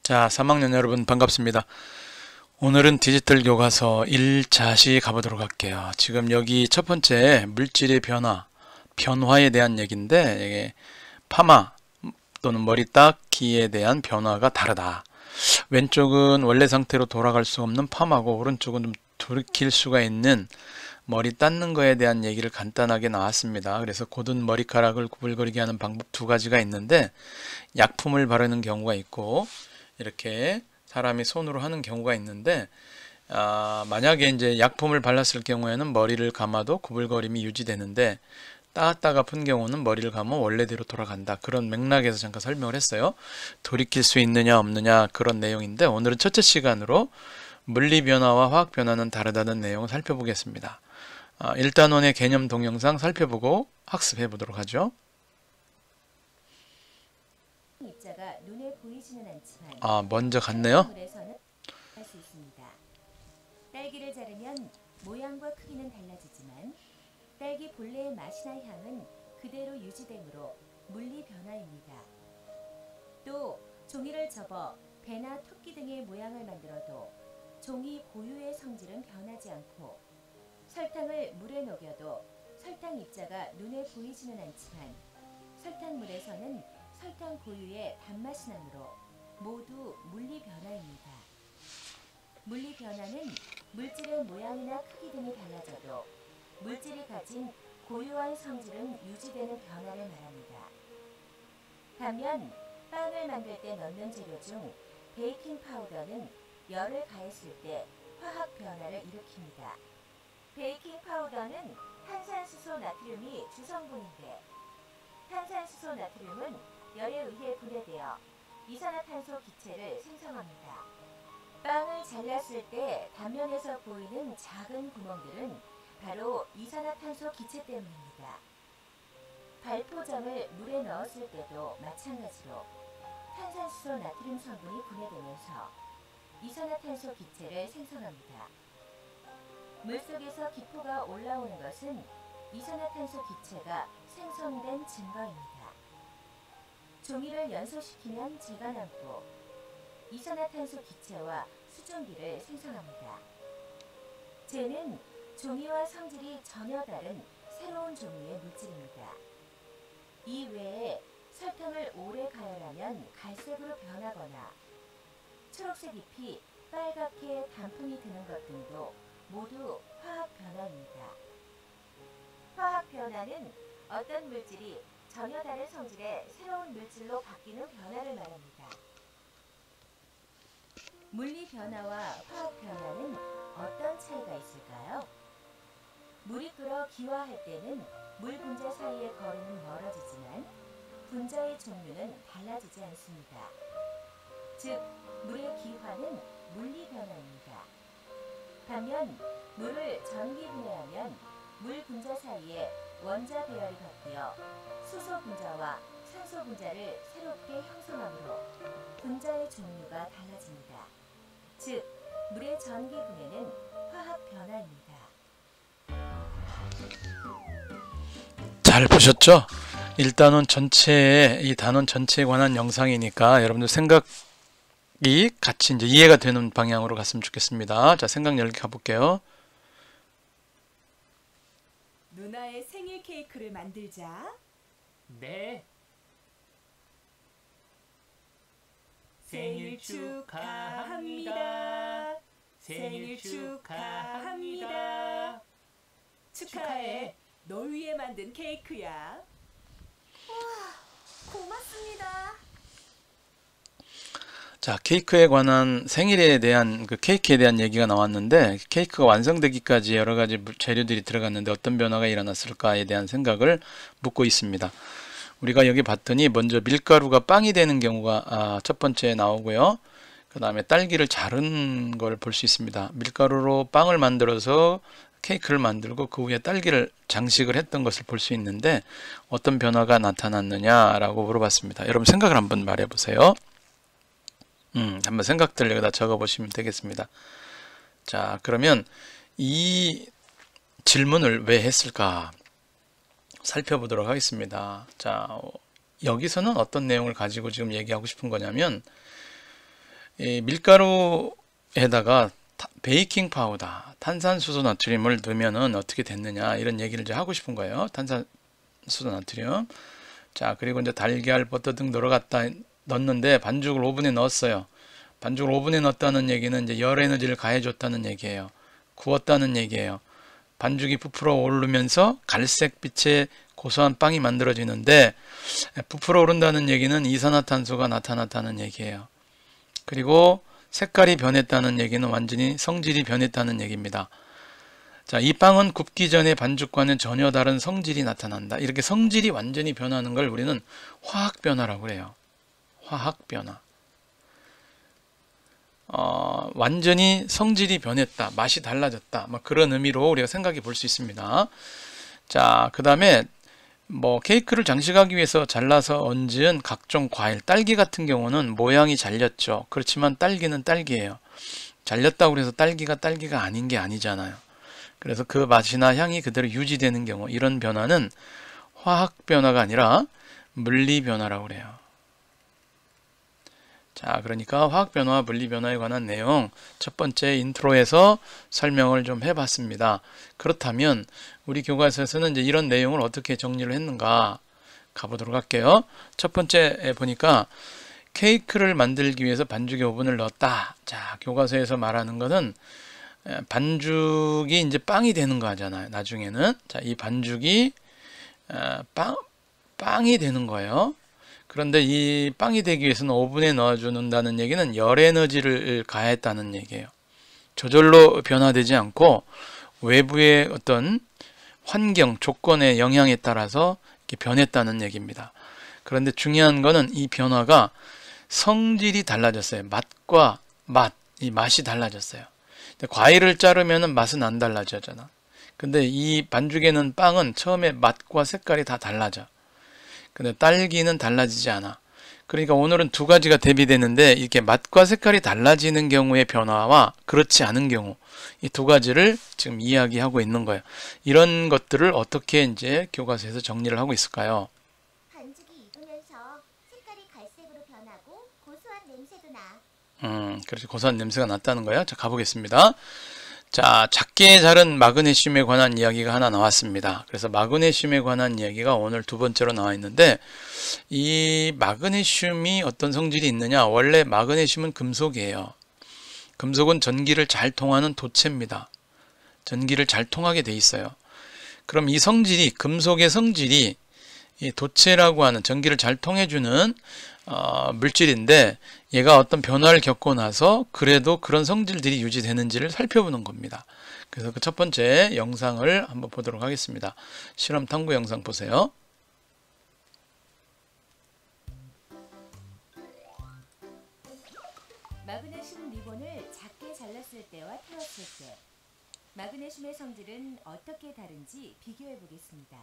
자, 3학년 여러분 반갑습니다. 오늘은 디지털 교과서 1자시 가보도록 할게요. 지금 여기 첫 번째 물질의 변화에 대한 얘기인데, 이게 파마 또는 머리 닦기에 대한 변화가 다르다. 왼쪽은 원래 상태로 돌아갈 수 없는 파마고, 오른쪽은 좀 돌이킬 수가 있는 머리 닦는 거에 대한 얘기를 간단하게 나왔습니다. 그래서 곧은 머리카락을 구불거리게 하는 방법 두 가지가 있는데, 약품을 바르는 경우가 있고 이렇게 사람이 손으로 하는 경우가 있는데, 만약에 이제 약품을 발랐을 경우에는 머리를 감아도 구불거림이 유지되는데, 따갑다가 아픈 경우는 머리를 감으면 원래대로 돌아간다. 그런 맥락에서 잠깐 설명을 했어요. 돌이킬 수 있느냐 없느냐 그런 내용인데, 오늘은 첫째 시간으로 물리 변화와 화학 변화는 다르다는 내용을 살펴보겠습니다. 1단원의 개념 동영상 살펴보고 학습해 보도록 하죠. 입자가 눈에 보이지는 않지만 먼저 갔네요. 할 수 있습니다. 딸기를 자르면 모양과 크기는 달라지지만 딸기 본래의 맛이나 향은 그대로 유지되므로 물리 변화입니다. 또 종이를 접어 배나 토끼 등의 모양을 만들어도 종이 고유의 성질은 변하지 않고, 설탕을 물에 녹여도 설탕 입자가 눈에 보이지는 않지만 설탕물에서는 설탕 고유의 단맛이 나므로 모두 물리 변화입니다. 물리 변화는 물질의 모양이나 크기 등이 달라져도 물질이 가진 고유한 성질은 유지되는 변화를 말합니다. 반면 빵을 만들 때 넣는 재료 중 베이킹 파우더는 열을 가했을 때 화학 변화를 일으킵니다. 베이킹 파우더는 탄산수소 나트륨이 주성분인데, 탄산수소 나트륨은 열에 의해 분해되어 이산화탄소 기체를 생성합니다. 빵을 잘랐을 때 단면에서 보이는 작은 구멍들은 바로 이산화탄소 기체 때문입니다. 발포점을 물에 넣었을 때도 마찬가지로 탄산수소 나트륨 성분이 분해되면서 이산화탄소 기체를 생성합니다. 물속에서 기포가 올라오는 것은 이산화탄소 기체가 생성된 증거입니다. 종이를 연소시키면 재가 남고 이산화탄소 기체와 수증기를 생성합니다. 재는 종이와 성질이 전혀 다른 새로운 종류의 물질입니다. 이 외에 설탕을 오래 가열하면 갈색으로 변하거나 초록색 잎이 빨갛게 단풍이 드는 것 등도 모두 화학 변화입니다. 화학 변화는 어떤 물질이 전혀 다른 성질의 새로운 물질로 바뀌는 변화를 말합니다. 물리 변화와 화학 변화는 어떤 차이가 있을까요? 물이 끓어 기화할 때는 물 분자 사이의 거리는 멀어지지만 분자의 종류는 달라지지 않습니다. 즉, 물의 기화는 물리 변화입니다. 반면 물을 전기 분해하면 물 분자 사이에 원자 배열이 바뀌어 수소 분자와 산소 분자를 새롭게 형성하므로 분자의 종류가 달라집니다. 즉, 물의 전기 분해는 화학 변화입니다. 잘 보셨죠? 1단원 전체에, 이 단원 전체에 관한 영상이니까 여러분들 생각이 같이 이제 이해가 되는 방향으로 갔으면 좋겠습니다. 자, 생각 열기 가볼게요. 누나의 생일 케이크를 만들자. 네. 생일 축하합니다. 생일 축하합니다. 축하해. 널 위해 만든 케이크야. 고맙습니다. 자, 케이크에 관한 생일에 대한 케이크에 대한 얘기가 나왔는데, 케이크가 완성되기까지 여러 가지 재료들이 들어갔는데 어떤 변화가 일어났을까에 대한 생각을 묻고 있습니다. 우리가 여기 봤더니 먼저 밀가루가 빵이 되는 경우가 첫 번째 나오고요. 그 다음에 딸기를 자른 걸 볼 수 있습니다. 밀가루로 빵을 만들어서 케이크를 만들고 그 위에 딸기를 장식을 했던 것을 볼 수 있는데, 어떤 변화가 나타났느냐라고 물어봤습니다. 여러분 생각을 한번 말해 보세요. 한번 생각들 여기다 적어 보시면 되겠습니다. 자, 그러면 이 질문을 왜 했을까 살펴보도록 하겠습니다. 자, 여기서는 어떤 내용을 가지고 지금 얘기하고 싶은 거냐면, 이 밀가루에다가 베이킹 파우더, 탄산수소 나트륨을 넣으면은 어떻게 됐느냐 이런 얘기를 이제 하고 싶은 거예요. 탄산수소 나트륨. 자, 그리고 이제 달걀, 버터 등 넣었는데 반죽을 오븐에 넣었어요. 반죽을 오븐에 넣었다는 얘기는 이제 열 에너지를 가해줬다는 얘기예요. 구웠다는 얘기예요. 반죽이 부풀어 오르면서 갈색빛의 고소한 빵이 만들어지는데, 부풀어 오른다는 얘기는 이산화탄소가 나타났다는 얘기예요. 그리고 색깔이 변했다는 얘기는 완전히 성질이 변했다는 얘기입니다. 자, 이 빵은 굽기 전에 반죽과는 전혀 다른 성질이 나타난다. 이렇게 성질이 완전히 변하는 걸 우리는 화학 변화라고 그래요. 화학 변화. 완전히 성질이 변했다, 맛이 달라졌다, 뭐 그런 의미로 우리가 생각해 볼 수 있습니다. 자, 그 다음에 뭐 케이크를 장식하기 위해서 잘라서 얹은 각종 과일, 딸기 같은 경우는 모양이 잘렸죠. 그렇지만 딸기는 딸기예요. 잘렸다고 해서 딸기가 아닌 게 아니잖아요. 그래서 그 맛이나 향이 그대로 유지되는 경우, 이런 변화는 화학 변화가 아니라 물리 변화라고 그래요. 자, 그러니까 화학 변화와 물리 변화에 관한 내용 첫 번째 인트로에서 설명을 좀 해봤습니다. 그렇다면 우리 교과서에서는 이제 이런 내용을 어떻게 정리를 했는가 가보도록 할게요. 첫 번째 보니까 케이크를 만들기 위해서 반죽에 오븐을 넣었다. 자, 교과서에서 말하는 것은 반죽이 이제 빵이 되는 거 하잖아요. 나중에는 자, 이 반죽이 빵이 되는 거예요. 그런데 이 빵이 되기 위해서는 오븐에 넣어준다는 얘기는 열 에너지를 가했다는 얘기예요. 저절로 변화되지 않고 외부의 어떤 환경, 조건의 영향에 따라서 이렇게 변했다는 얘기입니다. 그런데 중요한 거는 이 변화가 성질이 달라졌어요. 맛과 맛, 이 맛이 달라졌어요. 과일을 자르면 맛은 안 달라지잖아. 근데 이 반죽에는 빵은 처음에 맛과 색깔이 다 달라져. 근데 딸기는 달라지지 않아. 그러니까 오늘은 두 가지가 대비되는데 이렇게 맛과 색깔이 달라지는 경우의 변화와 그렇지 않은 경우, 이 두 가지를 지금 이야기하고 있는 거예요. 이런 것들을 어떻게 이제 교과서에서 정리를 하고 있을까요? 반죽이 익으면서 색깔이 갈색으로 변하고 고소한 냄새도 나. 그래서 고소한 냄새가 났다는 거예요. 자, 가보겠습니다. 자, 작게 자른 마그네슘에 관한 이야기가 하나 나왔습니다. 그래서 마그네슘에 관한 이야기가 오늘 두 번째로 나와 있는데, 이 마그네슘이 어떤 성질이 있느냐? 원래 마그네슘은 금속이에요. 금속은 전기를 잘 통하는 도체입니다. 전기를 잘 통하게 돼 있어요. 그럼 이 성질이, 금속의 성질이 이 도체라고 하는 전기를 잘 통해주는 물질인데, 얘가 어떤 변화를 겪고 나서 그래도 그런 성질들이 유지되는지를 살펴보는 겁니다. 그래서 그 첫 번째 영상을 한번 보도록 하겠습니다. 실험 탐구 영상 보세요. 마그네슘 리본을 작게 잘랐을 때와 태웠을 때 마그네슘의 성질은 어떻게 다른지 비교해 보겠습니다.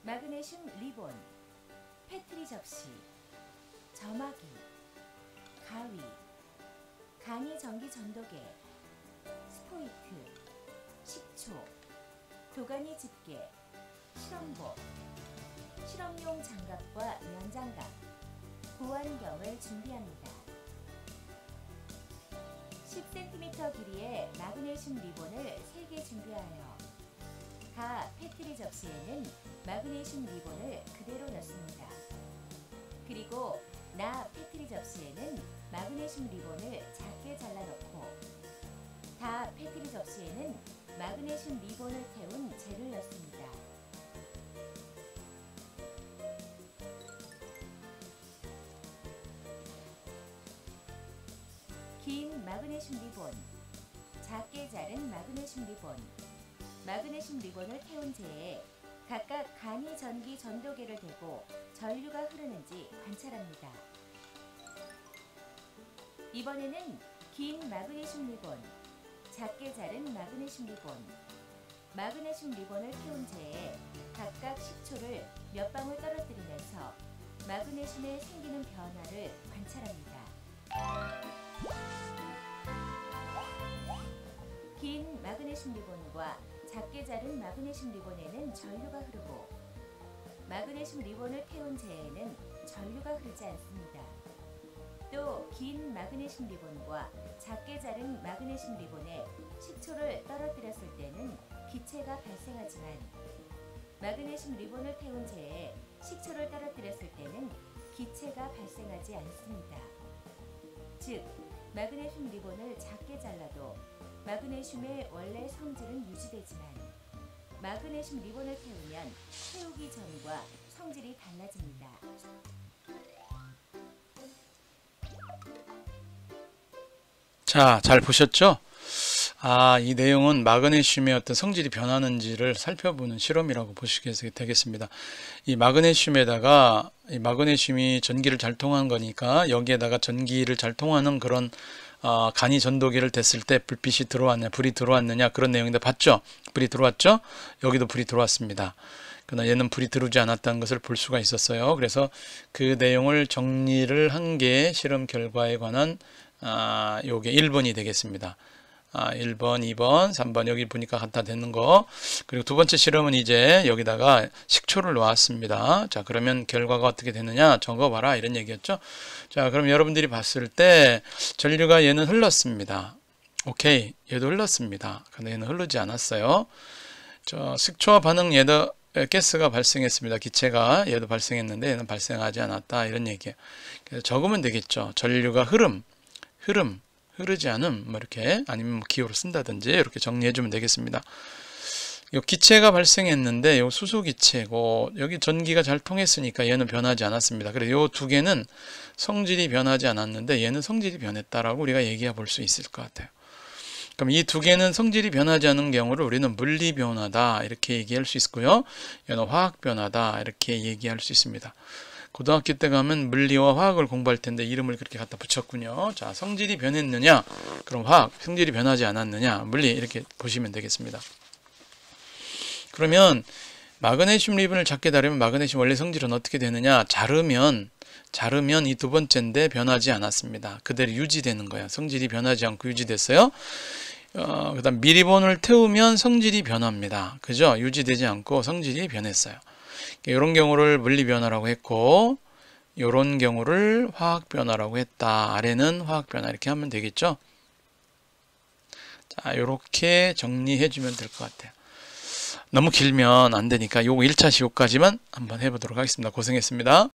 마그네슘 리본, 페트리 접시, 점화기, 가위, 간이 전기 전도계, 스포이트, 식초, 도가니 집게, 실험복, 실험용 장갑과 면장갑, 보안경을 준비합니다. 10cm 길이의 마그네슘 리본을 3개 준비하여 가 페트리 접시에는 마그네슘 리본을 그대로 넣습니다. 그리고 나 페트리 접시에는 마그네슘 리본을 작게 잘라 넣고 다 페트리 접시에는 마그네슘 리본을 태운 젤을 넣습니다. 긴 마그네슘 리본, 작게 자른 마그네슘 리본, 마그네슘 리본을 태운 재에 각각 간이 전기 전도계를 대고 전류가 흐르는지 관찰합니다. 이번에는 긴 마그네슘 리본, 작게 자른 마그네슘 리본, 마그네슘 리본을 태운 재에 각각 식초를 몇 방울 떨어뜨리면서 마그네슘에 생기는 변화를 관찰합니다. 긴 마그네슘 리본과 작게 자른 마그네슘 리본에는 전류가 흐르고 마그네슘 리본을 태운 재에는 전류가 흐르지 않습니다. 또 긴 마그네슘 리본과 작게 자른 마그네슘 리본에 식초를 떨어뜨렸을 때는 기체가 발생하지만 마그네슘 리본을 태운 체에 식초를 떨어뜨렸을 때는 기체가 발생하지 않습니다. 즉, 마그네슘 리본을 작게 잘라도 마그네슘의 원래 성질은 유지되지만 마그네슘 리본을 태우면 태우기 전과 성질이 달라집니다. 자, 잘 보셨죠? 이 내용은 마그네슘의 어떤 성질이 변하는지를 살펴보는 실험이라고 보시게 되겠습니다. 이 마그네슘에다가 이 마그네슘이 전기를 잘 통하는 거니까 여기에다가 전기를 잘 통하는 그런 간이 전도기를 댔을 때 불빛이 들어왔냐, 불이 들어왔느냐 그런 내용인데 봤죠? 불이 들어왔죠? 여기도 불이 들어왔습니다. 그러나 얘는 불이 들어오지 않았다는 것을 볼 수가 있었어요. 그래서 그 내용을 정리를 한 게 실험 결과에 관한 요게 1번이 되겠습니다. 1번, 2번, 3번 여기 보니까 갖다 대는 거. 그리고 두 번째 실험은 이제 여기다가 식초를 놓았습니다. 자, 그러면 결과가 어떻게 되느냐 적어봐라 이런 얘기였죠. 자, 그럼 여러분들이 봤을 때 전류가 얘는 흘렀습니다. 오케이, 얘도 흘렀습니다. 근데 얘는 흐르지 않았어요. 저 식초와 반응 얘도 가스가 발생했습니다. 기체가 얘도 발생했는데 얘는 발생하지 않았다 이런 얘기예요. 그래서 적으면 되겠죠. 전류가 흐르지 않음, 뭐 이렇게 아니면 뭐 기호로 쓴다든지 이렇게 정리해 주면 되겠습니다. 요 기체가 발생했는데 요 수소 기체고 여기 전기가 잘 통했으니까 얘는 변하지 않았습니다. 그래서 요 두 개는 성질이 변하지 않았는데 얘는 성질이 변했다라고 우리가 얘기해 볼 수 있을 것 같아요. 그럼 이 두 개는 성질이 변하지 않은 경우를 우리는 물리 변화다 이렇게 얘기할 수 있고요. 얘는 화학 변화다 이렇게 얘기할 수 있습니다. 고등학교 때 가면 물리와 화학을 공부할 텐데 이름을 그렇게 갖다 붙였군요. 자, 성질이 변했느냐? 그럼 화학, 성질이 변하지 않았느냐? 물리 이렇게 보시면 되겠습니다. 그러면 마그네슘 리본을 작게 다루면 마그네슘 원래 성질은 어떻게 되느냐? 자르면 이 두 번째인데 변하지 않았습니다. 그대로 유지되는 거예요. 성질이 변하지 않고 유지됐어요. 그다음 미리본을 태우면 성질이 변합니다. 그죠? 유지되지 않고 성질이 변했어요. 이런 경우를 물리 변화라고 했고 이런 경우를 화학 변화라고 했다. 아래는 화학 변화 이렇게 하면 되겠죠. 자, 이렇게 정리해 주면 될 것 같아요. 너무 길면 안 되니까 요거 1차 시효까지만 한번 해보도록 하겠습니다. 고생했습니다.